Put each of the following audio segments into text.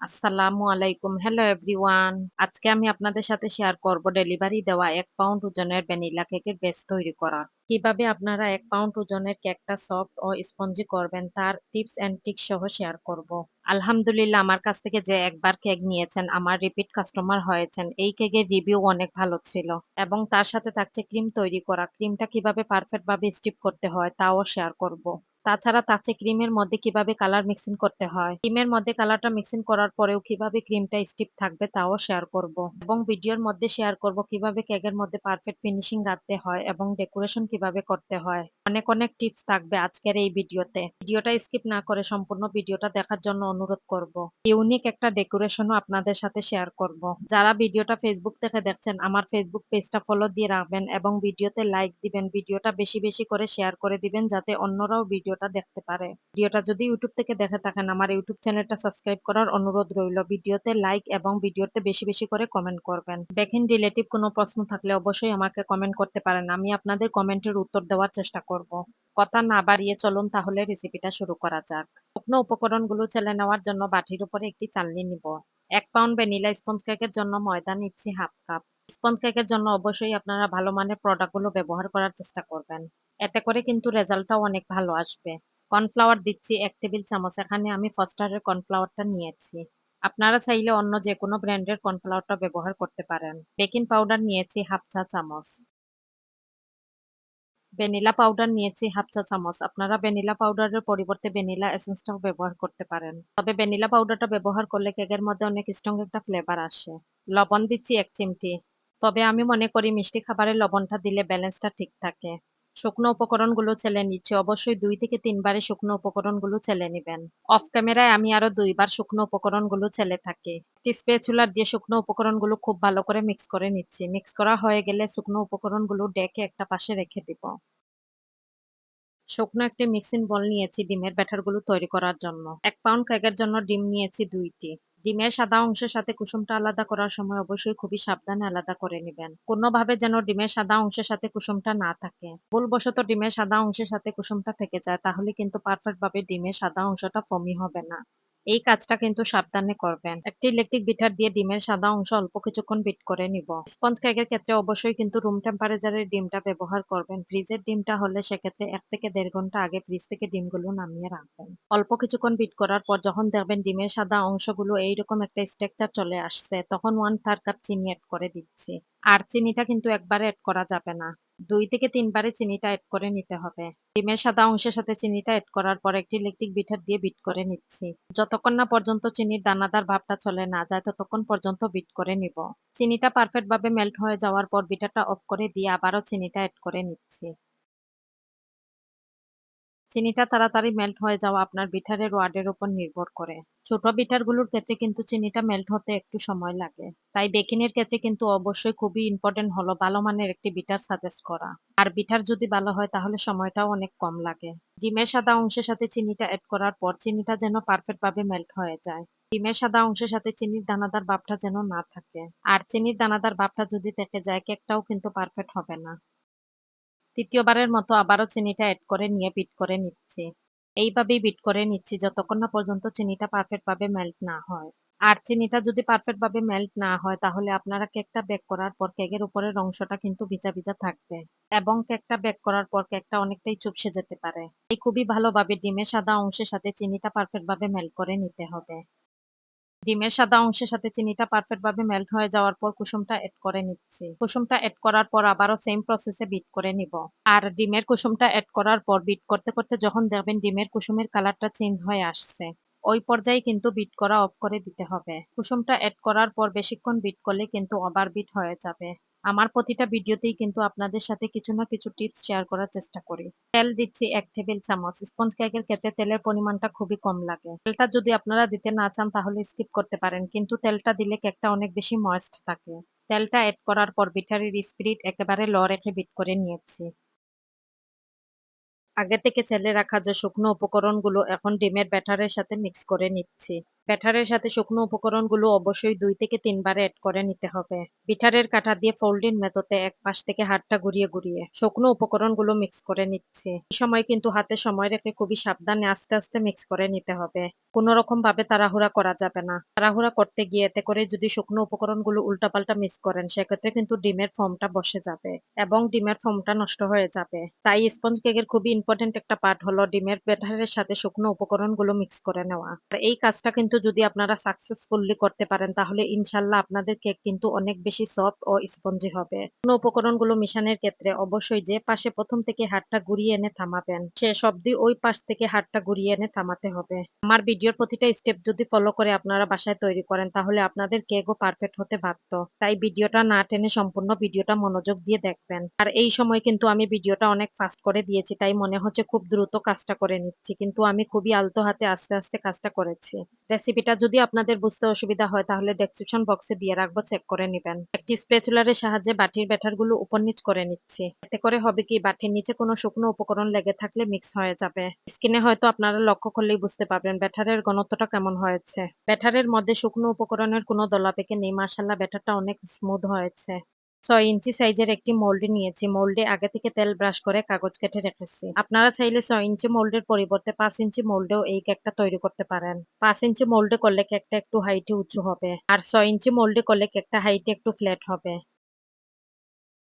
আসসালামু আলাইকুম। Hello everyone. আজকে আমি আপনাদের সাথে শেয়ার করব ডেলিভারি দেওয়া ১ পাউন্ড ওজনের ভ্যানিলা কেকের বেস তৈরি করা। কিভাবে আপনারা ১ পাউন্ড ওজনের কেকটা সফট ও স্পঞ্জি করবেন তার টিপস অ্যান্ড ট্রিক্স সহ শেয়ার করব। আলহামদুলিল্লাহ আমার কাছ থেকে যে একবার কেক নিয়েছেন আমার রিপিট কাস্টমার হয়েছেন। এই কেকের রিভিউ অনেক ভালো ছিল এবং তার সাথে থাকছে ক্রিম তৈরি করা। ক্রিমটা কিভাবে পারফেক্ট ভাবে স্টিপ করতে হয় তাও শেয়ার করব। তাছাড়া থাকছে ক্রিমের মধ্যে কিভাবে কালার মিক্সিং করতে হয়, ক্রিমের মধ্যে কালারটা মিক্সিং করার পরেও কিভাবে ক্রিমটা স্টিপ থাকবে তাও শেয়ার করব এবং ভিডিওর মধ্যে শেয়ার করব কিভাবে কেকের মধ্যে পারফেক্ট ফিনিশিং রাখতে হয় এবং ডেকোরেশন কিভাবে করতে হয়। অনেক অনেক টিপস থাকবে আজকের এই ভিডিওতে। ভিডিওটা স্কিপ না করে সম্পূর্ণ ভিডিওটা দেখার জন্য অনুরোধ করব। ইউনিক একটা ডেকোরেশনও আপনাদের সাথে শেয়ার করব। যারা ভিডিওটা ফেসবুক থেকে দেখছেন আমার ফেসবুক পেজটা ফলো দিয়ে রাখবেন এবং ভিডিওতে লাইক দিবেন, ভিডিওটা বেশি বেশি করে শেয়ার করে দিবেন যাতে অন্যরাও ভিডিওটা দেখতে পারে। ভিডিওটা যদি ইউটিউব থেকে দেখে থাকেন আমার ইউটিউব চ্যানেলটা সাবস্ক্রাইব করার অনুরোধ রইল। ভিডিওতে লাইক এবং ভিডিওতে বেশি বেশি করে কমেন্ট করবেন। দেখেন রিলেটিভ কোনো প্রশ্ন থাকলে অবশ্যই আমাকে কমেন্ট করতে পারেন, আমি আপনাদের কমেন্টের উত্তর দেওয়ার চেষ্টা করব। কথা না বাড়িয়ে চলুন তাহলে রেসিপিটা শুরু করা যাক। শুকনো উপকরণগুলো চেলে নেওয়ার জন্য বাটির উপরে একটি চালনি নিব। ১ পাউন্ড ভ্যানিলা স্পঞ্জ কেকের জন্য ময়দা নিচ্ছি হাফ কাপ। স্পঞ্জ কেকের জন্য অবশ্যই আপনারা ভালো মানের প্রোডাক্টগুলো ব্যবহার করার চেষ্টা করবেন, এতে করে কিন্তু রেজাল্টটাও অনেক ভালো আসবে। কর্নফ্লাওয়ার দিচ্ছি ১ টেবিল চামচ, এখানে আমি ফস্টারের কর্নফ্লাওয়ারটা নিয়েছি। আপনারা চাইলে অন্য যে কোনো ব্র্যান্ডের কর্নফ্লাওয়ারটা ব্যবহার করতে পারেন। বেকিং পাউডার নিয়েছি হাফ চা চামচ। ভ্যানিলা পাউডার নিয়েছি হাফ চা চামচ। আপনারা ভ্যানিলা পাউডারের পরিবর্তে ভ্যানিলা এসেন্সটাও ব্যবহার করতে পারেন। তবে ভ্যানিলা পাউডারটা ব্যবহার করলে কেকের মধ্যে অনেক স্ট্রং একটা ফ্লেভার আসে। লবণ দিচ্ছি ১ চিমটি। তবে আমি মনে করি মিষ্টি খাবারে লবণটা দিলে ব্যালেন্সটা ঠিক থাকে। শুকনো উপকরণগুলো চেলে নিচ্ছি। অবশ্যই ২ থেকে ৩ বারে শুকনো উপকরণগুলো চেলে নিবেন। অফ ক্যামেরায় আমি আরো ২ বার শুকনো উপকরণগুলো চেলে থাকি। একটি স্প্যাচুলা দিয়ে শুকনো উপকরণগুলো খুব ভালো করে মিক্স করে নিচ্ছি। মিক্স করা হয়ে গেলে শুকনো উপকরণগুলো ডেকে একটা পাশে রেখে দিব। শুকনো একটি মিক্সিং বোল নিয়েছি ডিমের ব্যাটারগুলো তৈরি করার জন্য। ১ পাউন্ড কেকের জন্য ডিম নিয়েছি ২টি। ডিমের সাদা অংশের সাথে কুসুমটা আলাদা করার সময় অবশ্যই খুবই সাবধানে আলাদা করে নিবেন। কোনোভাবে যেন ডিমের সাদা অংশের সাথে কুসুমটা না থাকে। ভুলবশত ডিমের সাদা অংশের সাথে কুসুমটা থেকে যায় তাহলে কিন্তু পারফেক্ট ভাবে ডিমের সাদা অংশটা ফোমি হবে না। এই কাজটা কিন্তু সাবধানে করবেন। একটি ইলেকট্রিক বিটার দিয়ে ডিমের সাদা অংশ অল্প কিছুক্ষণ বিট করে নিব। স্পঞ্জ কেকের ক্ষেত্রে অবশ্যই কিন্তু রুম টেম্পারেচারের ডিমটা ব্যবহার করবেন। ফ্রিজের ডিমটা হলে সেক্ষেত্রে ১ থেকে ১.৫ ঘন্টা আগে ফ্রিজ থেকে ডিমগুলো নামিয়ে রাখবেন। অল্প কিছুক্ষণ বিট করার পর যখন দেখবেন ডিমের সাদা অংশগুলো এইরকম একটা স্ট্রাকচার চলে আসছে তখন 1/3 কাপ চিনি এড করে দিচ্ছি। আর চিনিটা কিন্তু একবারে এড করা যাবে না। ২ থেকে ৩ বারে চিনিটা এড করে নিতে হবে। ডিমের সাদা অংশের সাথে চিনিটা এড করার পর একটি ইলেকট্রিক বিটার দিয়ে বিট করে নিচ্ছি। যতক্ষণ না পর্যন্ত চিনির দানাদার ভাবটা চলে না যায় ততক্ষণ পর্যন্ত বিট করে নিব। চিনিটা পারফেক্ট ভাবে মেল্ট হয়ে যাওয়ার পর বিটারটা অফ করে দিয়ে আবারও চিনিটা এড করে নিচ্ছি। চিনিটা তাড়াতাড়ি মেল্ট হয়ে যাওয়া আপনার বিটারের ওয়াটের উপর নির্ভর করে। ছোট বিটারগুলোর ক্ষেত্রে কিন্তু চিনিটা মেল্ট হতে একটু সময় লাগে। তাই বেকিং এর ক্ষেত্রে কিন্তু অবশ্যই খুবই ইম্পোর্টেন্ট হলো ভালো মানের একটি বিটার সাজেস্ট করা। আর বিটার যদি ভালো হয় তাহলে সময়টাও অনেক কম লাগে। ডিমের সাদা অংশের সাথে চিনিটা এড করার পর চিনিটা যেন পারফেক্ট ভাবে মেল্ট হয়ে যায়। ডিমের সাদা অংশের সাথে চিনির দানাদার ভাবটা যেন না থাকে। আর চিনির দানাদার ভাবটা যদি থেকে যায় কেকটাও কিন্তু পারফেক্ট হবে না। তৃতীয়বারের মতো আবারও চিনিটা এড করে নিয়ে বিট করে নিচ্ছি। এইভাবেই বিট করে নিচ্ছি যতক্ষণ না পর্যন্ত চিনিটা পারফেক্ট ভাবে মেল্ট না হয়। আর চিনিটা যদি পারফেক্ট ভাবে মেল্ট না হয় তাহলে আপনারা কেকটা বেক করার পর কেকের উপরের অংশটা কিন্তু ভিজা ভিজা থাকবে এবং কেকটা বেক করার পর কেকটা অনেকটাই চুপসে যেতে পারে। এই খুবই ভালোভাবে ডিমের সাদা অংশের সাথে চিনিটা পারফেক্ট ভাবে মেল্ট করে নিতে হবে। ডিমের সাদা অংশের সাথে চিনিটা পারফেক্ট ভাবে মেল্ট হয়ে যাওয়ার পর কুসুমটা এড করে নিচ্ছি। কুসুমটা এড করার পর আবারও সেম প্রসেসে বিট করে নিব। আর ডিমের কুসুমটা এড করার পর বিট করতে করতে যখন দেখবেন ডিমের কুসুমের কালারটা চেঞ্জ হয়ে আসছে ওই পর্যায়ে কিন্তু বিট করা অফ করে দিতে হবে। কুসুমটা এড করার পর বেশিক্ষণ বিট করলে কিন্তু ওভার বিট হয়ে যাবে। আমার প্রতিটা ভিডিওতেই কিন্তু আপনাদের সাথে কিছু না কিছু টিপস শেয়ার করার চেষ্টা করি। তেল দিচ্ছি ১ টেবিল চামচ। স্পঞ্জ কেকের ক্ষেত্রে তেলের পরিমাণটা খুবই কম লাগে। তেলটা যদি আপনারা দিতে না চান তাহলে স্কিপ করতে পারেন, কিন্তু তেলটা দিলে কেকটা অনেক বেশি ময়েস্ট থাকে। তেলটা এড করার পর বিটারের স্পিরিট একেবারে লো রেখে বিট করে নিয়েছি। আগে থেকে চেলে রাখা যে শুকনো উপকরণগুলো এখন ডিমের ব্যাটারের সাথে মিক্স করে নিচ্ছি। ব্যাটারের সাথে শুকনো উপকরণগুলো অবশ্যই ২ থেকে ৩ বার এড করে নিতে হবে। বিটারের কাঁটা দিয়ে ফোল্ডিং মেথডে এক পাশ থেকে হাতটা ঘুরিয়ে শুকনো উপকরণগুলো মিক্স করে নিচ্ছি। এই সময় কিন্তু হাতে সময় রেখে খুবই সাবধানে আস্তে আস্তে মিক্স করে নিতে হবে। কোন রকম ভাবে তাড়াহুড়া করা যাবে না। তাড়াহুড়া করতে গিয়ে এতে করে যদি শুকনো উপকরণগুলো উল্টাপাল্টা মিক্স করেন সেক্ষেত্রে কিন্তু ডিমের ফর্মটা বসে যাবে এবং ডিমের ফর্মটা নষ্ট হয়ে যাবে। তাই স্পঞ্জ কেকের খুবই ইম্পর্টেন্ট একটা পার্ট হলো ডিমের ব্যাটারের সাথে শুকনো উপকরণগুলো মিক্স করে নেওয়া। আর এই কাজটা কিন্তু যদি আপনারা সাকসেসফুলি করতে পারেন তাহলে ইনশাল্লাহ আপনাদের কেক কিন্তু অনেক বেশি সফট ও স্পঞ্জি হবে। শুকনো উপকরণগুলো মিশানোর ক্ষেত্রে অবশ্যই যে পাশে প্রথম থেকে হাতটা ঘুরিয়ে এনে থামাবেন শেষ অবধি ওই পাশ থেকে হাতটা ঘুরিয়ে এনে থামাতে হবে। আমার ভিডিওর প্রতিটা স্টেপ যদি ফলো করে আপনারা বাসায় তৈরি করেন তাহলে আপনাদের কেকও পারফেক্ট হতে বাধ্য। তাই ভিডিওটা না টেনে সম্পূর্ণ ভিডিওটা মনোযোগ দিয়ে দেখবেন। আর এই সময় কিন্তু আমি ভিডিওটা অনেক ফাস্ট করে দিয়েছি তাই মনে হচ্ছে খুব দ্রুত কাজটা করে নিচ্ছি, কিন্তু আমি খুবই আলতো হাতে আস্তে আস্তে কাজটা করেছি। রেসিপিটা যদি আপনাদের বুঝতে অসুবিধা হয় তাহলে ডেসক্রিপশন বক্সে দিয়ে রাখবো, চেক করে নিবেন। একটি স্প্যাচুলারের সাহায্যে বাটির ব্যাটারগুলো উপর নিচ করে নিচ্ছি। এতে করে হবে কি বাটির নিচে কোনো শুকনো উপকরণ লেগে থাকলে মিক্স হয়ে যাবে। স্কিনে হয়তো আপনারা লক্ষ্য করলেই বুঝতে পারবেন ব্যাটারের ঘনত্বটা কেমন হয়েছে। ব্যাটারের মধ্যে শুকনো উপকরণের কোনো দলাপেকে নেই, মাশাআল্লাহ ব্যাটারটা অনেক স্মুথ হয়েছে। ৬ ইঞ্চি সাইজের একটি মোল্ড নিয়েছি। মোল্ডে আগে থেকে তেল ব্রাশ করে কাগজ কেটে রেখেছি। আপনারা চাইলে ৬ ইঞ্চি মোল্ডের পরিবর্তে ৫ ইঞ্চি মোল্ডেও এই কেকটা তৈরি করতে পারেন। ৫ ইঞ্চি মোল্ডে করলে কেকটা একটু হাইটে উঁচু হবে। আর ৬ ইঞ্চি মোল্ডে করলে কেকটা হাইটে একটু ফ্ল্যাট হবে।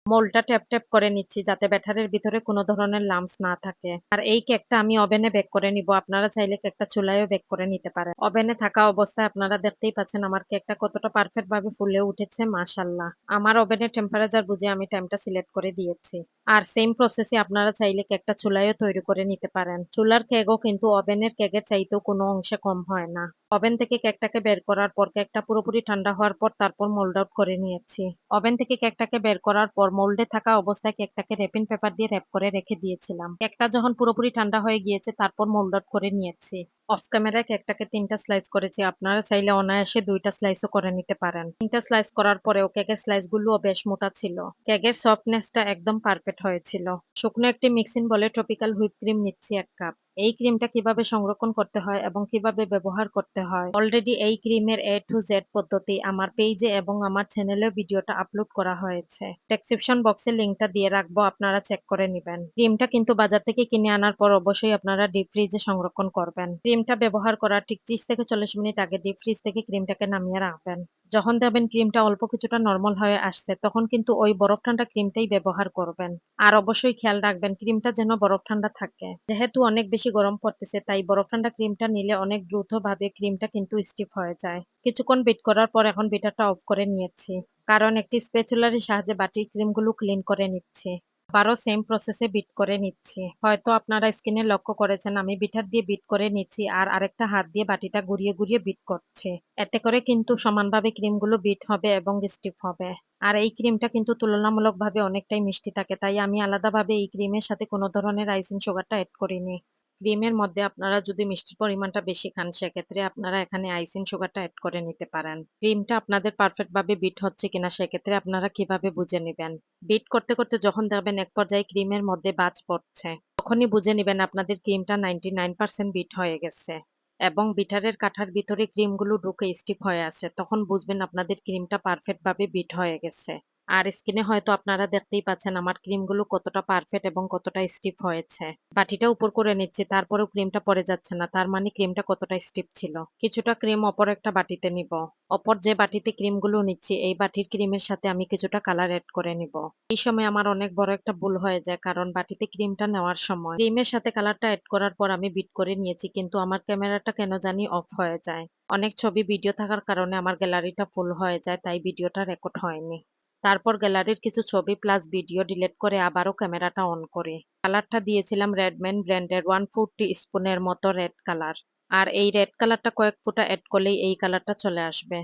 মোল্ডটা ট্যাপ করে নিচ্ছি যাতে ব্যাটারের ভিতরে কোনো ধরনের লাম্পস না থাকে। আর এই কেকটা আমি ওভেনে বেক করে নিব। আপনারা চাইলে কেকটা চুলায়ও বেক করে নিতে পারেন। ওভেনে থাকা অবস্থায় আপনারা দেখতেই পাচ্ছেন আমার কেকটা কতটা পারফেক্ট ভাবে ফুলে উঠেছে, মাশাআল্লাহ। আমার ওভেনের টেম্পারেচার বুঝে আমি টাইমটা সিলেক্ট করে দিয়েছি। আর সেম প্রসেসে আপনারা চাইলে কেকটা চুলায়ও তৈরি করে নিতে পারেন। চুলার কেকও কিন্তু ওভেনের কেকের চাইতেও কোনো অংশে কম হয় না। ওভেন থেকে কেকটাকে বের করার পর কেকটা পুরোপুরি ঠান্ডা হওয়ার পর তারপর মোল্ড আউট করে নিয়েছি। ওভেন থেকে কেকটাকে বের করার পর মোল্ডে থাকা অবস্থায় কেকটাকে র্যাপিং পেপার দিয়ে র‍্যাপ করে রেখে দিয়েছিলাম। কেকটা যখন পুরোপুরি ঠান্ডা হয়ে গিয়েছে তারপর মোল্ড আউট করে নিয়েছি। অফ ক্যামেরায় কেকটাকে ৩ টা স্লাইস করেছি। আপনারা চাইলে অনায়াসে ২ টা স্লাইসও করে নিতে পারেন। ৩ টা স্লাইস করার পরেও কেকের স্লাইসগুলোও বেশ মোটা ছিল। কেকের সফটনেসটা একদম পারফেক্ট হয়েছিল। শুকনো একটি মিক্সিং বলে ট্রপিক্যাল হুইপ ক্রিম নিচ্ছি ১ কাপ। এই ক্রিমটা কিভাবে সংরক্ষণ করতে হয় এবং কিভাবে ব্যবহার করতে হয় অলরেডি এই ক্রিমের A to Z পদ্ধতি আমার পেজে এবং আমার চ্যানেলেও ভিডিওটা আপলোড করা হয়েছে। ডেসক্রিপশন বক্সে লিংকটা দিয়ে রাখবো, আপনারা চেক করে নিবেন। ক্রিমটা কিন্তু বাজার থেকে কিনে আনার পর অবশ্যই আপনারা ডিপ ফ্রিজে সংরক্ষণ করবেন। ক্রিমটা ব্যবহার করার ঠিক ৩০ থেকে ৪০ মিনিট আগে ডিপ ফ্রিজ থেকে ক্রিমটাকে নামিয়ে রাখবেন। যখন দেখবেন ক্রিমটা অল্প কিছুটা নরমাল হয়ে আসছে তখন কিন্তু ওই বরফ ঠান্ডা ক্রিমটাই ব্যবহার করবেন। আর অবশ্যই খেয়াল রাখবেন ক্রিমটা যেন বরফ ঠান্ডা থাকে। যেহেতু অনেক বেশি গরম পড়তেছে তাই বরফ ঠান্ডা ক্রিমটা নিলে অনেক দ্রুতভাবে ক্রিমটা কিন্তু স্টিফ হয়ে যায়। কিছুক্ষণ বিট করার পর এখন বিটারটা অফ করে নিয়েছি। কারণ একটি স্প্যাচুলারের সাহায্যে বাটির ক্রিমগুলো ক্লিন করে নিচ্ছি। আবারও সেম প্রসেসে বিট করে নিচ্ছি। হয়তো আপনারা স্ক্রিনে লক্ষ্য করেছেন আমি বিটার দিয়ে বিট করে নিচ্ছি আর আরেকটা হাত দিয়ে বাটিটা ঘুরিয়ে বিট করছি। এতে করে কিন্তু সমানভাবে ক্রিমগুলো বিট হবে এবং স্টিফ হবে। আর এই ক্রিমটা কিন্তু তুলনামূলকভাবে অনেকটাই মিষ্টি থাকে তাই আমি আলাদাভাবে এই ক্রিমের সাথে কোনো ধরনের আইসিং সুগারটা এড করিনি। ক্রিমের মধ্যে আপনারা যদি মিষ্টির পরিমাণটা বেশি খান সেক্ষেত্রে আপনারা এখানে আইসিং সুগারটা এড করে নিতে পারেন। ক্রিমটা আপনাদের পারফেক্ট ভাবে বিট হচ্ছে কিনা সেক্ষেত্রে আপনারা কিভাবে বুঝে নিবেন? বিট করতে যখন দেখবেন এক পর্যায়ে ক্রিমের মধ্যে বাজ পড়ছে তখনই বুঝে নিবেন আপনাদের ক্রিমটা 99% বিট হয়ে গেছে এবং বিটারের কাঠার ভিতরে ক্রিমগুলো ঢুকে স্টিফ হয়ে আছে, তখন বুঝবেন আপনাদের ক্রিমটা পারফেক্ট ভাবে বিট হয়ে গেছে। আর স্কিনে হয়তো আপনারা দেখতেই পাচ্ছেন আমার ক্রিমগুলো কতটা পারফেক্ট এবং কতটা স্টিফ হয়েছে। বাটিটা উপর করে নিচ্ছি তারপরেও ক্রিমটা পড়ে যাচ্ছে না, তার মানে ক্রিমটা কতটা স্টিফ ছিল। কিছুটা ক্রিম অপর একটা বাটিতে নিব। অপর যে বাটিতে ক্রিমগুলো নিচ্ছি এই বাটির ক্রিমের সাথে আমি কিছুটা কালার এড করে নিব। এই সময় আমার অনেক বড় একটা ভুল হয়ে যায় কারণ বাটিতে ক্রিমটা নেওয়ার সময় ক্রিমের সাথে কালারটা এড করার পর আমি বিট করে নিয়েছি কিন্তু আমার ক্যামেরাটা কেন জানি অফ হয়ে যায়। অনেক ছবি ভিডিও থাকার কারণে আমার গ্যালারিটা ফুল হয়ে যায় তাই ভিডিওটা রেকর্ড হয়নি। তারপর গ্যালারির কিছু ছবি প্লাস ভিডিও ডিলিট করে আবারও ক্যামেরাটা অন করি। কালারটা দিয়েছিলাম রেডম্যান ব্র্যান্ডের 1/4 টিস্পুনের মতো রেড কালার। আর এই রেড কালারটা কয়েক ফোঁটা এড করলেই এই কালারটা চলে আসবে।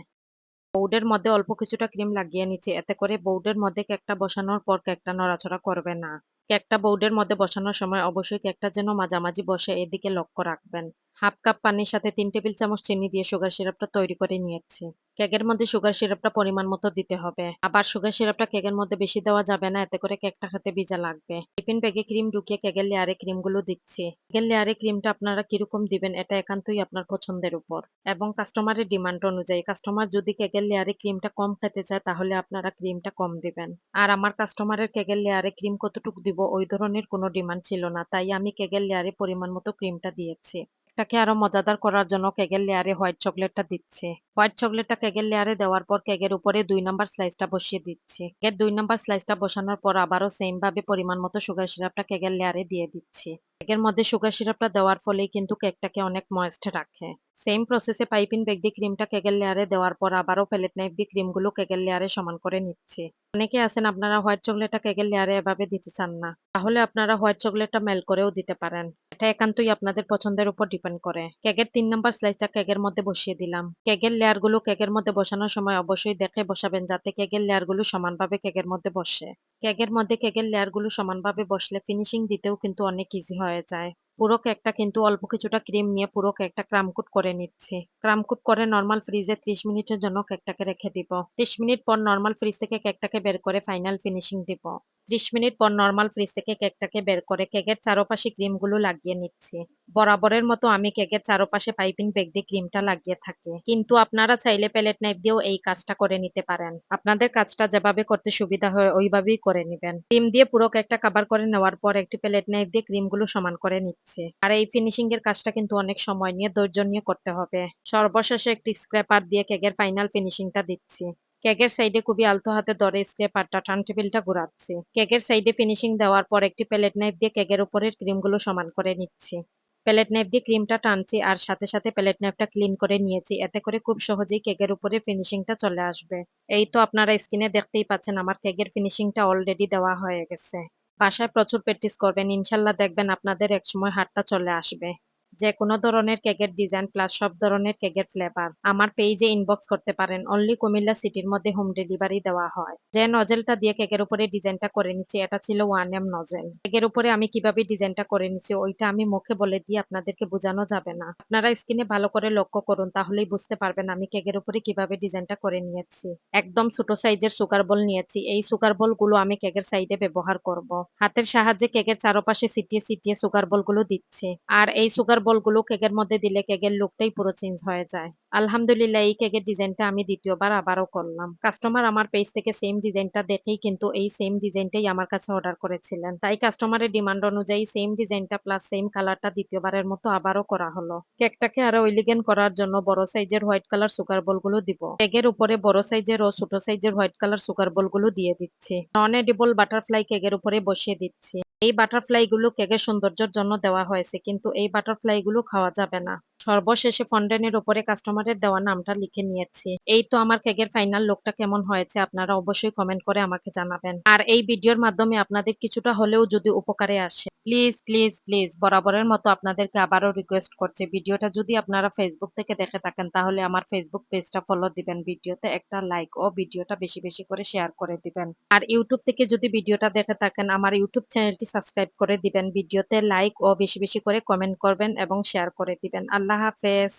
বোর্ডের মধ্যে অল্প কিছুটা ক্রিম লাগিয়ে নিচ্ছি এতে করে বোর্ডের মধ্যে কেকটা বসানোর পর কেকটা নড়াচড়া করবে না। কেকটা বোর্ডের মধ্যে বসানোর সময় অবশ্যই কেকটা যেন মাঝামাঝি বসে এদিকে লক্ষ্য রাখবেন। হাফ কাপ পানির সাথে ৩ টেবিল চামচ চিনি দিয়ে সুগার সিরাপটা তৈরি করে নিয়েছি। কেকের মধ্যে সুগার সিরাপটা পরিমাণ মতো দিতে হবে। আবার সুগার সিরাপটা কেকের মধ্যে বেশি দেওয়া যাবে না, এতে করে কেকটা খেতে ভিজা লাগবে। টিফিন ব্যাগে ক্রিম ঢুকিয়ে কেকের লেয়ারে ক্রিমগুলো দিচ্ছি। কেকের লেয়ারে ক্রিমটা আপনারা কিরকম দিবেন এটা একান্তই আপনার পছন্দের উপর এবং কাস্টমারের ডিমান্ড অনুযায়ী। কাস্টমার যদি কেকের লেয়ারে ক্রিমটা কম খেতে চায় তাহলে আপনারা ক্রিমটা কম দিবেন। আর আমার কাস্টমারের কেকের লেয়ারে ক্রিম কতটুকু দিব ওই ধরনের কোনো ডিমান্ড ছিল না, তাই আমি কেকের লেয়ারে পরিমাণ মতো ক্রিমটা দিয়েছি। এটাকে আরো মজাদার করার জন্য কেকের লেয়ারে হোয়াইট চকলেটটা দিচ্ছি। হোয়াইট চকলেটটা কেকের লেয়ারে দেওয়ার পর কেকের উপরে ২ নাম্বার স্লাইসটা বসিয়ে দিচ্ছি। কেকের ২ নাম্বার স্লাইসটা বসানোর পর আবারও সেম ভাবে পরিমাণ মতো সুগার সিরাপটা কেকের লেয়ারে দিয়ে দিচ্ছি। কেকের মধ্যে সুগার সিরাপটা দেওয়ার ফলেই কিন্তু কেকটাকে অনেক ময়েস্ট রাখে। সেম প্রসেসে পাইপিং ব্যাগ দিয়ে ক্রিমটা কেকের লেয়ারে দেওয়ার পর আবারও প্যালেট নাইফ দিয়ে ক্রিমগুলো কেকের লেয়ারে সমান করে নিচ্ছি। অনেকে আছেন আপনারা হোয়াইট চকলেটটা কেকের লেয়ারে এভাবে দিতে চান না। তাহলে আপনারা হোয়াইট চকলেটটা মেল্ট করেও দিতে পারেন। এটা একান্তই আপনাদের পছন্দের উপর ডিপেন্ড করে। কেকের ৩ নাম্বার স্লাইসটা কেকের মধ্যে বসিয়ে দিলাম। কেকের লেয়ারগুলো কেকের মধ্যে বসানোর সময় অবশ্যই দেখে বসাবেন যাতে কেকের লেয়ারগুলো সমানভাবে কেকের মধ্যে বসে। কেকের মধ্যে কেকের লেয়ারগুলো সমানভাবে বসলে ফিনিশিং দিতেও কিন্তু অনেক ইজি হয়ে যায়। পুরো কেকটা কিন্তু অল্প কিছুটা ক্রিম নিয়ে পুরো কেকটা ক্রামকুট করে নিচ্ছি। ক্রামকুট করে নরমাল ফ্রিজে ৩০ মিনিটের জন্য কেকটাকে রেখে দিব। ৩০ মিনিট পর নরমাল ফ্রিজ থেকে কেকটাকে বের করে ফাইনাল ফিনিশিং দিব। ৩০ মিনিট পর নরমাল ফ্রিজ থেকে কেকটাকে বের করে কেকের চারপাশে ক্রিমগুলো লাগিয়ে নিচ্ছি। বরাবরের মতো আমি কেকের চারপাশে পাইপিং ব্যাগ দিয়ে ক্রিমটা লাগিয়ে থাকি। কিন্তু আপনারা চাইলে প্যালেট নাইফ দিয়েও এই কাজটা করে নিতে পারেন। আপনাদের কাজটা যেভাবে করতে সুবিধা হয় ওইভাবেই করে নিবেন। ক্রিম দিয়ে পুরো কেকটা কভার করে নেওয়ার পর একটি প্যালেট নাইফ দিয়ে ক্রিমগুলো সমান করে নিচ্ছি। আর এই ফিনিশিং এর কাজটা কিন্তু অনেক সময় নিয়ে ধৈর্য নিয়ে করতে হবে। সর্বশেষে একটি স্ক্র্যাপার দিয়ে কেকের ফাইনাল ফিনিশিংটা দিচ্ছি। কেকের সাইডে খুবই আলতো হাতে ধরে স্ক্র্যাপারটা টার্ন টেবিলটা ঘুরাচ্ছি। কেকের সাইডে ফিনিশিং দেওয়ার পর একটি প্যালেট নাইফ দিয়ে কেকের উপরের ক্রিমগুলো সমান করে নিচ্ছি। প্যালেট নাইফ দিয়ে ক্রিমটা টানছি আর সাথে সাথে প্যালেট নাইফটা ক্লিন করে নিয়েছি, এতে করে খুব সহজেই কেকের উপরে ফিনিশিংটা চলে আসবে। এই তো আপনারা স্ক্রিনে দেখতেই পাচ্ছেন আমার কেকের ফিনিশিংটা অলরেডি দেওয়া হয়ে গেছে। বাসায় প্রচুর প্র্যাকটিস করবেন, ইনশাল্লাহ দেখবেন আপনাদের একসময় হাতটা চলে আসবে। যে কোনো ধরনের কেকের ডিজাইন প্লাস সব ধরনের কেকের ফ্লেভার আমার পেজে ইনবক্স করতে পারেন। অনলি কুমিল্লা সিটির মধ্যে হোম ডেলিভারি দেওয়া হয়। যে নজেলটা দিয়ে কেকের উপরে ডিজাইনটা করে নিচ্ছি এটা ছিল 1M নজেল। কেকের উপরে আমি কিভাবে ডিজাইনটা করে নিচ্ছি ওইটা আমি মুখে বলে দিয়ে আপনাদেরকে বোঝানো যাবে না। আপনারা স্ক্রিনে ভালো করে লক্ষ্য করুন, তাহলেই বুঝতে পারবেন আমি কেকের উপরে কিভাবে ডিজাইনটা করে নিয়েছি। একদম ছোট সাইজের সুগার বল নিয়েছি। এই সুগার বল গুলো আমি কেকের সাইডে ব্যবহার করব। হাতের সাহায্যে কেকের চারপাশে সিটিয়ে সিটিয়ে সুগার বল গুলো দিচ্ছি। আর এই সুগার বল গুলো কেকের মধ্যে দিলে কেকের লুকটাই পুরো চেঞ্জ হয়ে যায়। আলহামদুলিল্লাহ এই কেকের ডিজাইনটা আমি দ্বিতীয়বার আবারও করলাম। কাস্টমার আমার পেজ থেকে সেম ডিজাইনটা দেখেই কিন্তু এই সেম ডিজাইনটাই আমার কাছে অর্ডার করেছিলেন, তাই কাস্টমারের ডিমান্ড অনুযায়ী সেম ডিজাইনটা প্লাস সেম কালারটা দ্বিতীয়বারের মতো আবারও করা হলো। কেকটাকে আরো এলিগেন্ট করার জন্য বড় সাইজের হোয়াইট কালার সুগার বল গুলো দিব। কেকের উপরে বড় সাইজের ও ছোট সাইজের হোয়াইট কালার সুগার বল গুলো দিয়ে দিচ্ছি। নন এডিবল বাটারফ্লাই কেকের উপরে বসিয়ে দিচ্ছি। এই বাটারফ্লাই গুলো কেকের সৌন্দর্যের জন্য দেওয়া হয়েছে, কিন্তু এই বাটারফ্লাই গুলো খাওয়া যাবে না। সর্বশেষে ফন্ডেনের উপরে কাস্টমারের দেওয়া নামটা লিখে নিয়েছি। এই তো আমার কেকের ফাইনাল লুকটা কেমন হয়েছে আপনারা অবশ্যই কমেন্ট করে আমাকে জানাবেন। আর এই ভিডিওর মাধ্যমে আপনাদের কিছুটা হলেও যদি উপকারে আসে প্লিজ প্লিজ প্লিজ বরাবরের মতো আপনাদেরকে আবারও রিকোয়েস্ট করছি, ভিডিওটা যদি আপনারা ফেসবুক থেকে দেখে থাকেন তাহলে আমার ফেসবুক পেজটা ফলো দিবেন, ভিডিওতে একটা লাইক ও ভিডিওটা বেশি বেশি করে শেয়ার করে দিবেন। আর ইউটিউব থেকে যদি ভিডিওটা দেখে থাকেন আমার ইউটিউব চ্যানেলটি সাবস্ক্রাইব করে দিবেন, ভিডিওতে লাইক ও বেশি বেশি করে কমেন্ট করবেন এবং শেয়ার করে দিবেন। আল্লাহ হাফেজ।